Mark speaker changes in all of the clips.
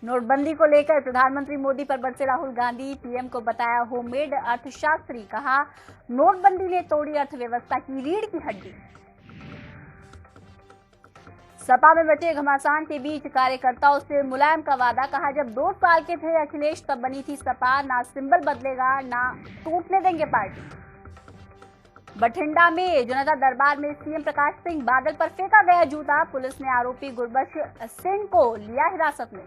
Speaker 1: नोटबंदी को लेकर प्रधानमंत्री मोदी पर बरसे राहुल गांधी। पीएम को बताया होममेड अर्थशास्त्री। कहा, नोटबंदी ने तोड़ी अर्थव्यवस्था की रीढ़ की हड्डी। सपा में बचे घमासान के बीच कार्यकर्ताओं से मुलायम का वादा। कहा, जब 2 साल के थे अखिलेश तब बनी थी सपा। ना सिंबल बदलेगा, ना टूटने देंगे पार्टी। बठिंडा में जनता दरबार में सीएम प्रकाश सिंह बादल पर फेंका गया जूता। पुलिस ने आरोपी गुरबख्श सिंह को लिया हिरासत में।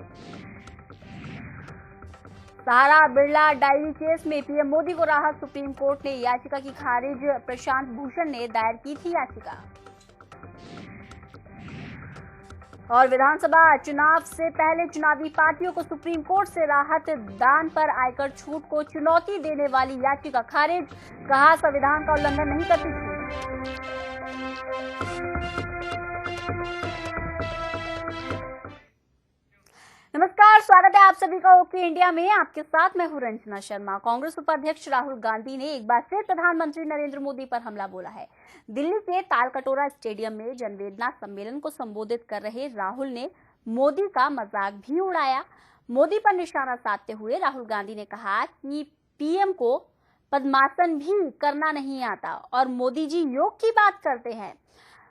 Speaker 1: सहारा बिरला डायरी केस में पीएम मोदी को राहत। सुप्रीम कोर्ट ने याचिका की खारिज। प्रशांत भूषण ने दायर की थी याचिका। और विधानसभा चुनाव से पहले चुनावी पार्टियों को सुप्रीम कोर्ट से राहत। दान पर आयकर छूट को चुनौती देने वाली याचिका खारिज। कहा, संविधान का उल्लंघन नहीं करती। नमस्कार, स्वागत है आप सभी का ओके इंडिया में। आपके साथ मैं हूं रंजना शर्मा। कांग्रेस उपाध्यक्ष राहुल गांधी ने एक बार फिर प्रधानमंत्री नरेंद्र मोदी पर हमला बोला है। दिल्ली के तालकटोरा स्टेडियम में जनवेदना सम्मेलन को संबोधित कर रहे राहुल ने मोदी का मजाक भी उड़ाया। मोदी पर निशाना साधते हुए राहुल गांधी ने कहा कि पीएम को पद्मासन भी करना नहीं आता और मोदी जी योग की बात करते हैं।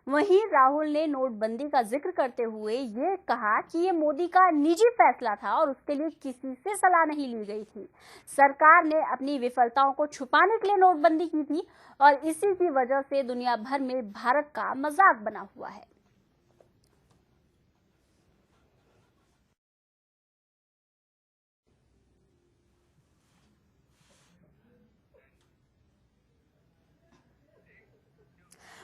Speaker 1: वहीं राहुल ने नोटबंदी का जिक्र करते हुए ये कहा कि ये मोदी का निजी फैसला था और उसके लिए किसी से सलाह नहीं ली गई थी। सरकार ने अपनी विफलताओं को छुपाने के लिए नोटबंदी की थी और इसी की वजह से दुनिया भर में भारत का मजाक बना हुआ है।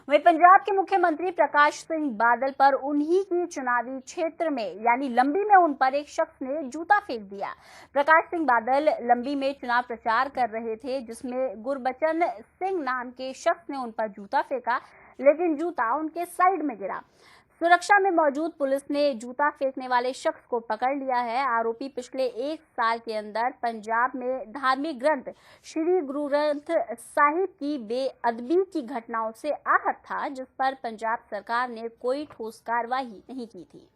Speaker 1: वहीं पंजाब के मुख्यमंत्री प्रकाश सिंह बादल पर उन्हीं की चुनावी क्षेत्र में यानी लंबी में उन पर एक शख्स ने जूता फेंक दिया। प्रकाश सिंह बादल लंबी में चुनाव प्रचार कर रहे थे, जिसमें गुरबचन सिंह नाम के शख्स ने उन पर जूता फेंका, लेकिन जूता उनके साइड में गिरा। सुरक्षा में मौजूद पुलिस ने जूता फेंकने वाले शख्स को पकड़ लिया है। आरोपी पिछले 1 साल के अंदर पंजाब में धार्मिक ग्रंथ श्री गुरु ग्रंथ साहिब की बेअदबी की घटनाओं से आहत था, जिस पर पंजाब सरकार ने कोई ठोस कार्रवाई नहीं की थी।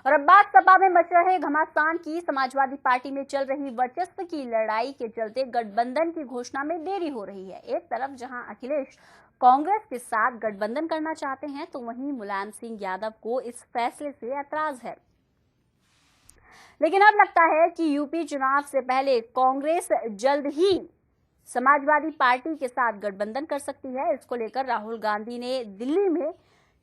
Speaker 1: और अब बात सपा में मच रहे घमासान की। समाजवादी पार्टी में चल रही वर्चस्व की लड़ाई के चलते गठबंधन की घोषणा में देरी हो रही है। एक तरफ जहां अखिलेश कांग्रेस के साथ गठबंधन करना चाहते हैं, तो वहीं मुलायम सिंह यादव को इस फैसले से ऐतराज है। लेकिन अब लगता है कि यूपी चुनाव से पहले कांग्रेस जल्द ही समाजवादी पार्टी के साथ गठबंधन कर सकती है। इसको लेकर राहुल गांधी ने दिल्ली में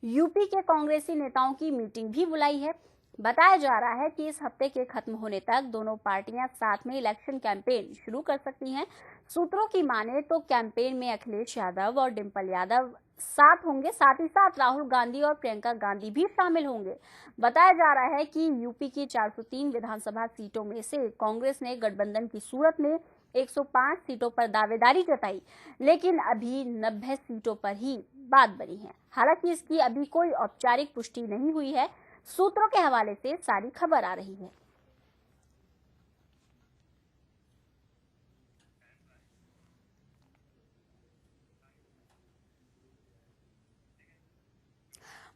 Speaker 1: यूपी के कांग्रेसी नेताओं की मीटिंग भी बुलाई है। बताया जा रहा है कि इस हफ्ते के खत्म होने तक दोनों पार्टियां साथ में इलेक्शन कैंपेन शुरू कर सकती हैं। सूत्रों की माने तो कैंपेन में अखिलेश यादव और डिंपल यादव साथ होंगे, साथ ही साथ राहुल गांधी और प्रियंका गांधी भी शामिल होंगे। बताया जा रहा है कि यूपी की 403 विधानसभा सीटों में से कांग्रेस ने गठबंधन की सूरत में 105 सीटों पर दावेदारी जताई, लेकिन अभी 90 सीटों पर ही बात बनी है। हालांकि इसकी अभी कोई औपचारिक पुष्टि नहीं हुई है। सूत्रों के हवाले से सारी खबर आ रही है।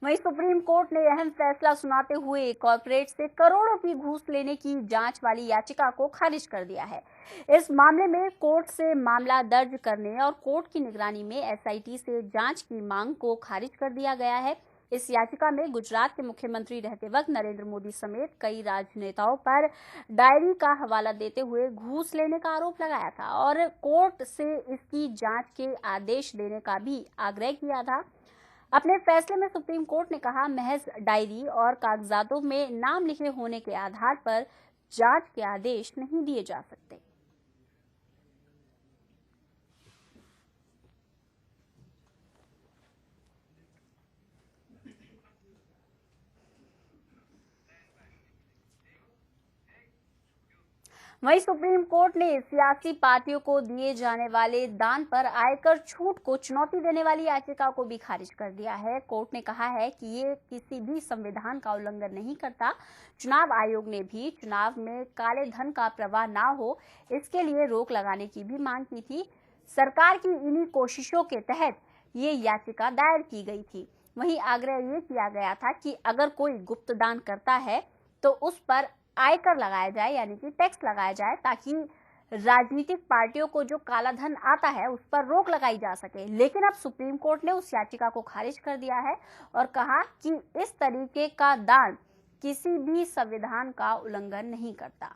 Speaker 1: वहीं सुप्रीम कोर्ट ने अहम फैसला सुनाते हुए कॉर्पोरेट से करोड़ों की घूस लेने की जांच वाली याचिका को खारिज कर दिया है। इस मामले में कोर्ट से मामला दर्ज करने और कोर्ट की निगरानी में एसआईटी से जांच की मांग को खारिज कर दिया गया है। इस याचिका में गुजरात के मुख्यमंत्री रहते वक्त नरेंद्र मोदी समेत कई राजनेताओं पर डायरी का हवाला देते हुए घूस लेने का आरोप लगाया था और कोर्ट से इसकी जांच के आदेश देने का भी आग्रह किया था। अपने फैसले में सुप्रीम कोर्ट ने कहा, महज डायरी और कागजातों में नाम लिखे होने के आधार पर जांच के आदेश नहीं दिए जा सकते। वहीं सुप्रीम कोर्ट ने सियासी पार्टियों को दिए जाने वाले दान पर आयकर छूट को चुनौती देने वाली याचिका को भी खारिज कर दिया है। कोर्ट ने कहा है कि ये किसी भी संविधान का उल्लंघन नहीं करता। चुनाव आयोग ने भी चुनाव में काले धन का प्रवाह ना हो, इसके लिए रोक लगाने की भी मांग की थी। सरकार की इन्हीं कोशिशों के तहत ये याचिका दायर की गई थी। वहीं आग्रह ये किया गया था कि अगर कोई गुप्त दान करता है तो उस पर आयकर लगाया जाए, यानी कि टैक्स लगाया जाए, ताकि राजनीतिक पार्टियों को जो काला धन आता है उस पर रोक लगाई जा सके। लेकिन अब सुप्रीम कोर्ट ने उस याचिका को खारिज कर दिया है और कहा कि इस तरीके का दान किसी भी संविधान का उल्लंघन नहीं करता।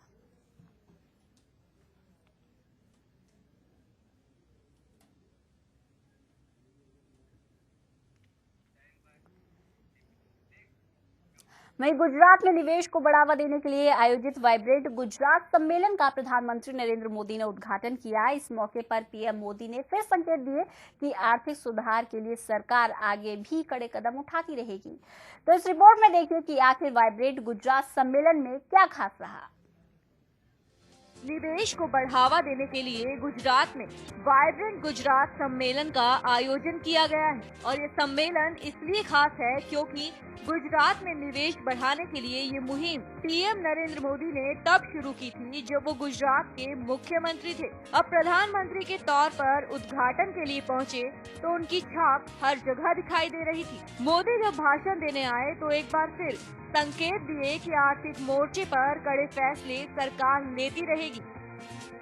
Speaker 1: वहीं गुजरात में निवेश को बढ़ावा देने के लिए आयोजित वाइब्रेंट गुजरात सम्मेलन का प्रधानमंत्री नरेंद्र मोदी ने उद्घाटन किया। इस मौके पर पीएम मोदी ने फिर संकेत दिए कि आर्थिक सुधार के लिए सरकार आगे भी कड़े कदम उठाती रहेगी। तो इस रिपोर्ट में देखिए कि आखिर वाइब्रेंट गुजरात सम्मेलन में क्या खास रहा।
Speaker 2: निवेश को बढ़ावा देने के लिए गुजरात में वाइब्रेंट गुजरात सम्मेलन का आयोजन किया गया है और ये सम्मेलन इसलिए खास है क्योंकि गुजरात में निवेश बढ़ाने के लिए ये मुहिम पीएम नरेंद्र मोदी ने तब शुरू की थी जब वो गुजरात के मुख्यमंत्री थे। अब प्रधानमंत्री के तौर पर उद्घाटन के लिए पहुंचे तो उनकी छाप हर जगह दिखाई दे रही थी। मोदी जब भाषण देने आए तो एक बार फिर संकेत दिए कि आर्थिक मोर्चे पर कड़े फैसले सरकार लेती रहेगी।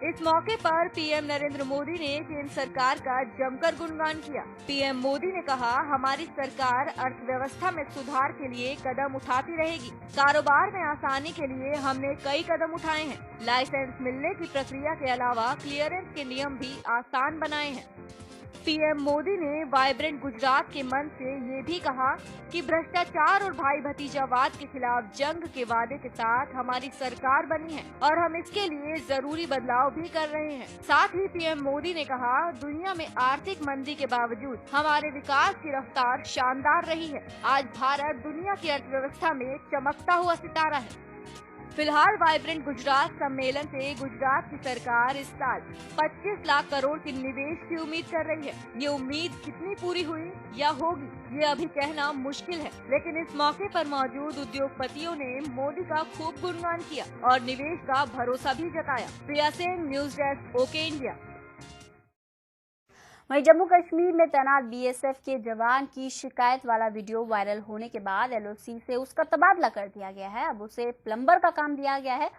Speaker 2: इस मौके पर पीएम नरेंद्र मोदी ने केंद्र सरकार का जमकर गुणगान किया। पीएम मोदी ने कहा, हमारी सरकार अर्थव्यवस्था में सुधार के लिए कदम उठाती रहेगी। कारोबार में आसानी के लिए हमने कई कदम उठाए हैं। लाइसेंस मिलने की प्रक्रिया के अलावा क्लियरेंस के नियम भी आसान बनाए हैं। पीएम मोदी ने वाइब्रेंट गुजरात के मंच से ये भी कहा कि भ्रष्टाचार और भाई भतीजावाद के खिलाफ जंग के वादे के साथ हमारी सरकार बनी है और हम इसके लिए जरूरी बदलाव भी कर रहे हैं। साथ ही पीएम मोदी ने कहा, दुनिया में आर्थिक मंदी के बावजूद हमारे विकास की रफ्तार शानदार रही है। आज भारत दुनिया की अर्थव्यवस्था में चमकता हुआ सितारा है। फिलहाल वाइब्रेंट गुजरात सम्मेलन से गुजरात की सरकार इस साल 25 लाख करोड़ के निवेश की उम्मीद कर रही है। ये उम्मीद कितनी पूरी हुई या होगी ये अभी कहना मुश्किल है, लेकिन इस मौके पर मौजूद उद्योगपतियों ने मोदी का खूब गुणगान किया और निवेश का भरोसा भी जताया। Priya Singh, news desk, OK India.
Speaker 1: वहीं जम्मू कश्मीर में तैनात बीएसएफ के जवान की शिकायत वाला वीडियो वायरल होने के बाद एलओसी से उसका तबादला कर दिया गया है। अब उसे प्लम्बर का काम दिया गया है।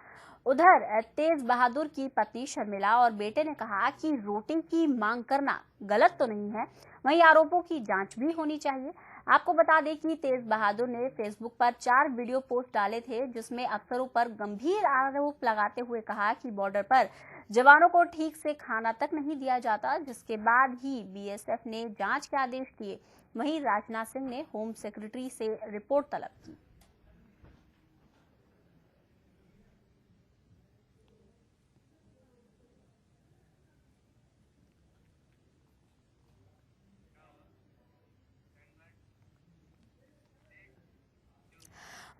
Speaker 1: उधर तेज बहादुर की पत्नी शर्मिला और बेटे ने कहा कि रोटी की मांग करना गलत तो नहीं है, वहीं आरोपों की जांच भी होनी चाहिए। आपको बता दें कि तेज बहादुर ने फेसबुक पर 4 वीडियो पोस्ट डाले थे, जिसमें अफसरों पर गंभीर आरोप लगाते हुए कहा कि बॉर्डर पर जवानों को ठीक से खाना तक नहीं दिया जाता, जिसके बाद ही बीएसएफ ने जांच के आदेश दिए। वहीं राजनाथ सिंह ने होम सेक्रेटरी से रिपोर्ट तलब की।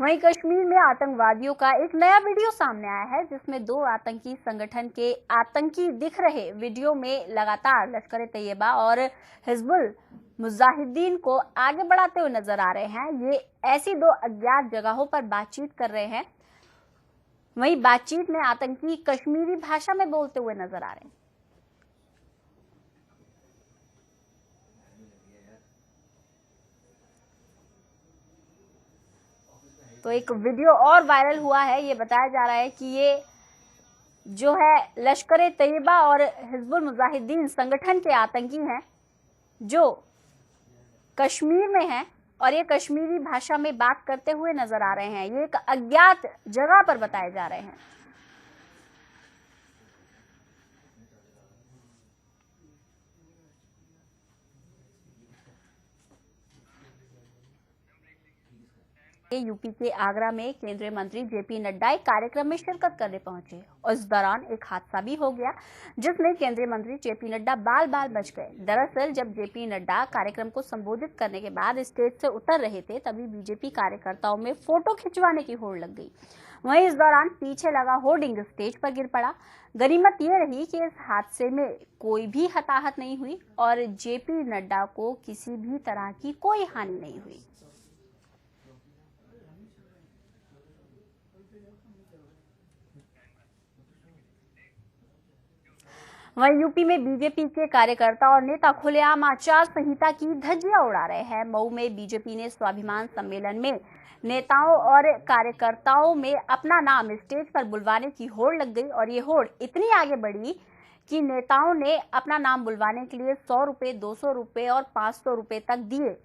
Speaker 1: वहीं कश्मीर में आतंकवादियों का एक नया वीडियो सामने आया है, जिसमें 2 आतंकी संगठन के आतंकी दिख रहे। वीडियो में लगातार लश्कर तैयबा और हिजबुल मुजाहिदीन को आगे बढ़ाते हुए नजर आ रहे हैं। ये ऐसी 2 अज्ञात जगहों पर बातचीत कर रहे हैं। वहीं बातचीत में आतंकी कश्मीरी भाषा में बोलते हुए नजर आ रहे हैं। तो एक वीडियो और वायरल हुआ है। ये बताया जा रहा है कि ये जो है लश्कर तैयबा और हिजबुल मुजाहिदीन संगठन के आतंकी हैं जो कश्मीर में हैं और ये कश्मीरी भाषा में बात करते हुए नजर आ रहे हैं। ये एक अज्ञात जगह पर बताए जा रहे हैं। यूपी के आगरा में केंद्रीय मंत्री जेपी नड्डा एक कार्यक्रम में शिरकत करने पहुंचे और इस दौरान एक हादसा भी हो गया, जिसमें केंद्रीय मंत्री जेपी नड्डा बाल बाल बच गए। दरअसल जब जेपी नड्डा कार्यक्रम को संबोधित करने के बाद स्टेज से उतर रहे थे, तभी बीजेपी कार्यकर्ताओं में फोटो खिंचवाने की होड़ लग गई। वहीं इस दौरान पीछे लगा होर्डिंग स्टेज पर गिर पड़ा। गनीमत ये रही कि इस हादसे में कोई भी हताहत नहीं हुई और जेपी नड्डा को किसी भी तरह की कोई हानि नहीं हुई। वहीं यूपी में बीजेपी के कार्यकर्ता और नेता खुलेआम आचार संहिता की धज्जियां उड़ा रहे हैं। मऊ में बीजेपी ने स्वाभिमान सम्मेलन में नेताओं और कार्यकर्ताओं में अपना नाम स्टेज पर बुलवाने की होड़ लग गई और ये होड़ इतनी आगे बढ़ी कि नेताओं ने अपना नाम बुलवाने के लिए 100 रुपए, 200 रुपए और 500 रुपए तक दिए।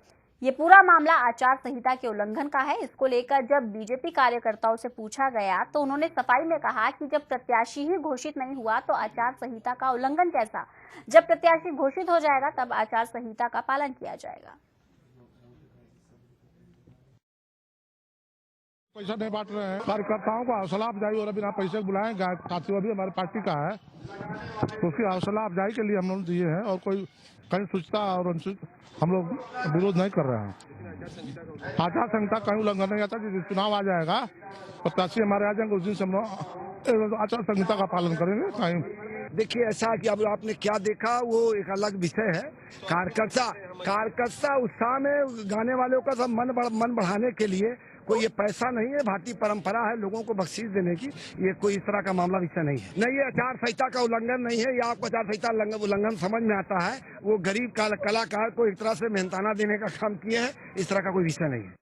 Speaker 1: ये पूरा मामला आचार संहिता के उल्लंघन का है। इसको लेकर जब बीजेपी कार्यकर्ताओं से पूछा गया तो उन्होंने सफाई में कहा कि जब प्रत्याशी ही घोषित नहीं हुआ तो आचार संहिता का उल्लंघन कैसा? जब प्रत्याशी घोषित हो जाएगा तब आचार संहिता का पालन किया जाएगा।
Speaker 3: पैसा नहीं बांट रहे हैं, कार्यकर्ताओं को हौसला अफजाई और बिना पैसे बुलाए साथियों भी हमारी पार्टी का है, तो उसकी हौसला अफजाई के लिए हम लोग दिए हैं और कोई कहीं सूचता और हम लोग विरोध नहीं कर रहे हैं। आचार संहिता कहीं उल्लंघन नहीं आता। जिस चुनाव आ जाएगा प्रत्याशी हमारे आ जाएंगे उस दिन से हम लोग आचार संहिता का पालन करेंगे। कहीं
Speaker 4: देखिए ऐसा कि अब आपने क्या देखा वो एक अलग विषय है। कार्यकर्ता उत्साह में गाने वालों का सब मन बढ़ाने के लिए कोई ये पैसा नहीं है, भारतीय परंपरा है लोगों को बख्शीश देने की। ये कोई इस तरह का मामला विषय नहीं है। नहीं, ये आचार संहिता का उल्लंघन नहीं है। ये आपको आचार संहिता उल्लंघन समझ में आता है। वो गरीब कलाकार को एक तरह से मेहनताना देने का काम किए हैं। इस तरह का कोई विषय नहीं है।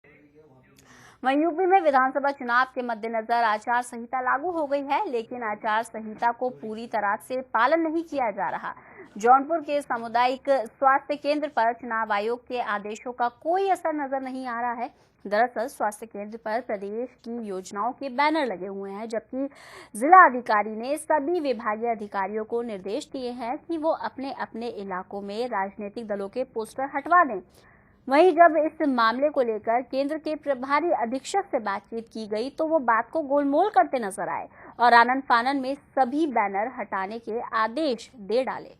Speaker 1: वहीं यूपी में विधानसभा चुनाव के मद्देनजर आचार संहिता लागू हो गई है, लेकिन आचार संहिता को पूरी तरह से पालन नहीं किया जा रहा। जौनपुर के सामुदायिक स्वास्थ्य केंद्र पर चुनाव आयोग के आदेशों का कोई असर नजर नहीं आ रहा है। दरअसल स्वास्थ्य केंद्र पर प्रदेश की योजनाओं के बैनर लगे हुए हैं, जबकि जिला अधिकारी ने सभी विभागीय अधिकारियों को निर्देश दिए हैं कि वो अपने अपने इलाकों में राजनीतिक दलों के पोस्टर हटवा दें। वहीं जब इस मामले को लेकर केंद्र के प्रभारी अधीक्षक से बातचीत की गई तो वो बात को गोलमोल करते नजर आए और आनन फानन में सभी बैनर हटाने के आदेश दे डाले।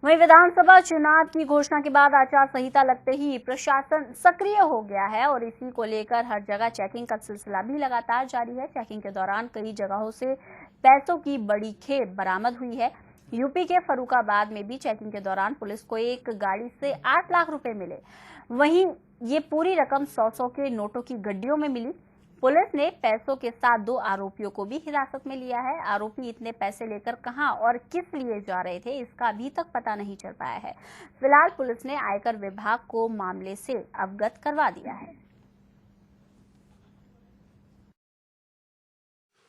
Speaker 1: वहीं विधानसभा चुनाव की घोषणा के बाद आचार संहिता लगते ही प्रशासन सक्रिय हो गया है और इसी को लेकर हर जगह चेकिंग का सिलसिला भी लगातार जारी है। चेकिंग के दौरान कई जगहों से पैसों की बड़ी खेप बरामद हुई है। यूपी के फर्रुखाबाद में भी चेकिंग के दौरान पुलिस को एक गाड़ी से 8 लाख रुपए मिले। वहीं ये पूरी रकम 100 के नोटों की गड्डियों में मिली। पुलिस ने पैसों के साथ 2 आरोपियों को भी हिरासत में लिया है। आरोपी इतने पैसे लेकर कहां और किस लिए जा रहे थे, इसका अभी तक पता नहीं चल पाया है। फिलहाल पुलिस ने आयकर विभाग को मामले से अवगत करवा दिया है।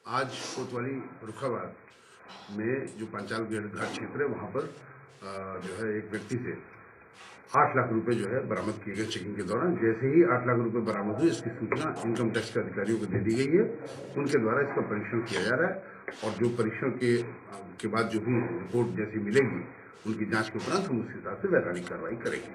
Speaker 5: आज कोतवाली फर्रुखाबाद में जो पांचाल घाट क्षेत्र है वहां पर जो है एक व्यक्ति से 8 लाख रुपए जो है बरामद किए गए। चेकिंग के दौरान जैसे ही 8 लाख रुपए बरामद हुई, इसकी सूचना इनकम टैक्स के अधिकारियों को दे दी गई है। उनके द्वारा इसका परीक्षण किया जा रहा है और जो परीक्षण के बाद जो भी रिपोर्ट जैसी मिलेगी उनकी जांच के उपरांत हम उस हिसाब से वैधानिक कार्रवाई करेंगे।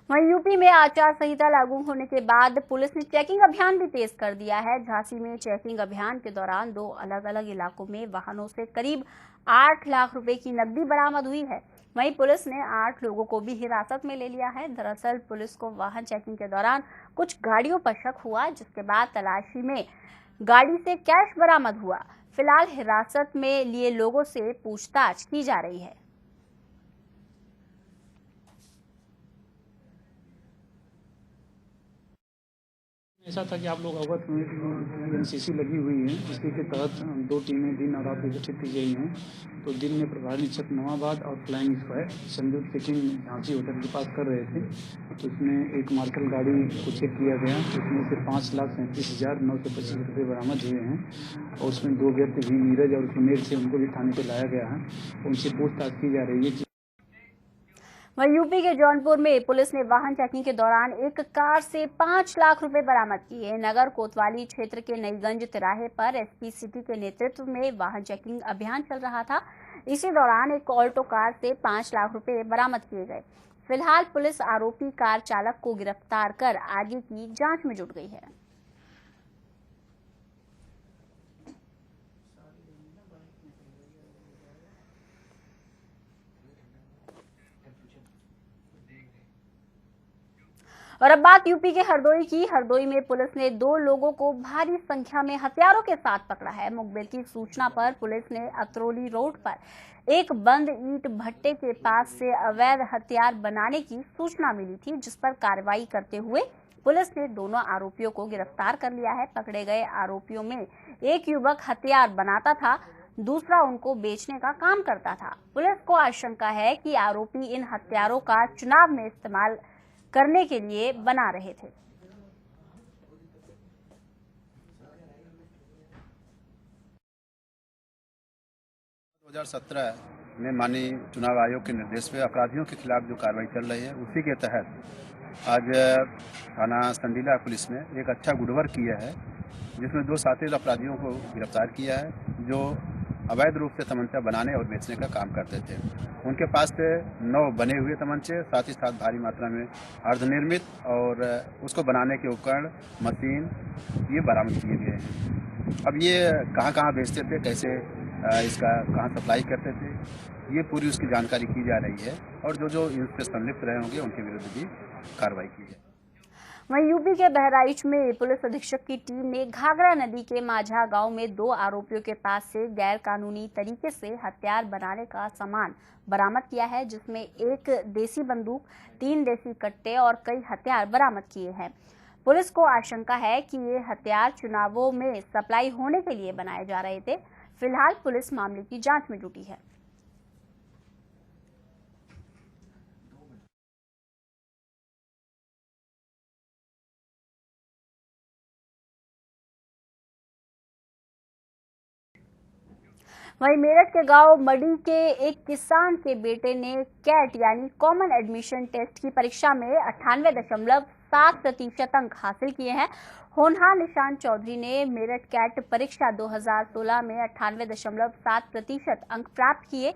Speaker 1: वहीं यूपी में आचार संहिता लागू होने के बाद पुलिस ने चेकिंग अभियान भी तेज कर दिया है। झांसी में चेकिंग अभियान के दौरान 2 अलग अलग इलाकों में वाहनों से करीब 8 लाख रुपए की नकदी बरामद हुई है। वहीं पुलिस ने 8 लोगों को भी हिरासत में ले लिया है। दरअसल पुलिस को वाहन चेकिंग के दौरान कुछ गाड़ियों पर शक हुआ, जिसके बाद तलाशी में गाड़ी से कैश बरामद हुआ। फिलहाल हिरासत में लिए लोगों से पूछताछ की जा रही है।
Speaker 6: ऐसा था कि आप लोग अवगत हुए कि एनसीसी लगी हुई है, जिसके के तहत 2 टीमें दिन और रात गठित की गई हैं। तो दिन में प्रभारी निरीक्षक नवाबाद और फ्लाइंग स्क्वाड संयुक्त चेकिंग झांसी होटल के पास कर रहे थे। तो इसमें एक मार्शल गाड़ी को चेक किया गया, उसमें से 5,37,925 रुपये बरामद हुए हैं और उसमें 2 व्यक्ति भी नीरज और फीमेल से उनको भी थाने पर लाया गया है। उनसे पूछताछ की जा रही है।
Speaker 1: वहीं यूपी के जौनपुर में पुलिस ने वाहन चेकिंग के दौरान एक कार से 5 लाख रुपए बरामद किए। नगर कोतवाली क्षेत्र के नईगंज तिराहे पर एसपी सिटी के नेतृत्व में वाहन चेकिंग अभियान चल रहा था। इसी दौरान एक ऑल्टो कार से 5 लाख रुपए बरामद किए गए। फिलहाल पुलिस आरोपी कार चालक को गिरफ्तार कर आगे की जांच में जुट गई है। और अब बात यूपी के हरदोई की। हरदोई में पुलिस ने 2 लोगों को भारी संख्या में हथियारों के साथ पकड़ा है। मुखबिर की सूचना पर पुलिस ने अतरौली रोड पर एक बंद ईंट भट्टे के पास से अवैध हथियार बनाने की सूचना मिली थी, जिस पर कार्रवाई करते हुए पुलिस ने दोनों आरोपियों को गिरफ्तार कर लिया है। पकड़े गए आरोपियों में एक युवक हथियार बनाता था, दूसरा उनको बेचने का काम करता था। पुलिस को आशंका है कि आरोपी इन हथियारों का चुनाव में इस्तेमाल करने के लिए बना रहे थे।
Speaker 7: में माननीय चुनाव आयोग के निर्देश पे अपराधियों के खिलाफ जो कार्रवाई चल रही है, उसी के तहत आज थाना संडीला पुलिस ने एक अच्छा गुडवर्क किया है, जिसमें 2 शातिर अपराधियों को गिरफ्तार किया है जो अवैध रूप से तमंचा बनाने और बेचने का काम करते थे। उनके पास से 9 बने हुए तमंचे, साथ ही साथ भारी मात्रा में अर्धनिर्मित और उसको बनाने के उपकरण, मशीन ये बरामद किए गए हैं। अब ये कहाँ बेचते थे, कैसे इसका कहाँ सप्लाई करते थे, ये पूरी उसकी जानकारी की जा रही है और जो इससे संलिप्त रहे होंगे उनके विरुद्ध भी कार्रवाई की है।
Speaker 1: वहीं यूपी के बहराइच में पुलिस अधीक्षक की टीम ने घाघरा नदी के माझा गांव में 2 आरोपियों के पास से गैर कानूनी तरीके से हथियार बनाने का सामान बरामद किया है, जिसमें 1 देसी बंदूक, 3 देसी कट्टे और कई हथियार बरामद किए हैं। पुलिस को आशंका है कि ये हथियार चुनावों में सप्लाई होने के लिए बनाए जा रहे थे। फिलहाल पुलिस मामले की जांच में जुटी है। वहीं मेरठ के गांव मडी के एक किसान के बेटे ने कैट यानी कॉमन एडमिशन टेस्ट की परीक्षा में 98.7% अंक हासिल किए हैं। होनहार निशांत चौधरी ने मेरठ कैट परीक्षा 2016 में 98.7% अंक प्राप्त किए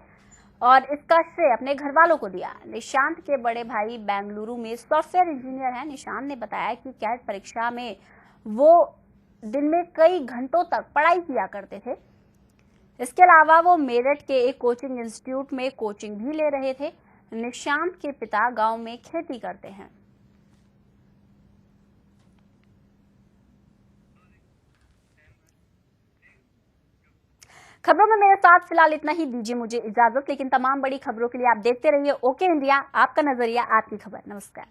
Speaker 1: और इसका श्रेय अपने घर वालों को दिया। निशांत के बड़े भाई बेंगलुरु में सॉफ्टवेयर इंजीनियर हैं। निशांत ने बताया कि कैट परीक्षा में वो दिन में कई घंटों तक पढ़ाई किया करते थे। इसके अलावा वो मेरठ के एक कोचिंग इंस्टीट्यूट में कोचिंग भी ले रहे थे। निशांत के पिता गांव में खेती करते हैं। खबरों में मेरे साथ फिलहाल इतना ही। दीजिए मुझे इजाजत, लेकिन तमाम बड़ी खबरों के लिए आप देखते रहिए ओके इंडिया, आपका नजरिया, आपकी खबर। नमस्कार।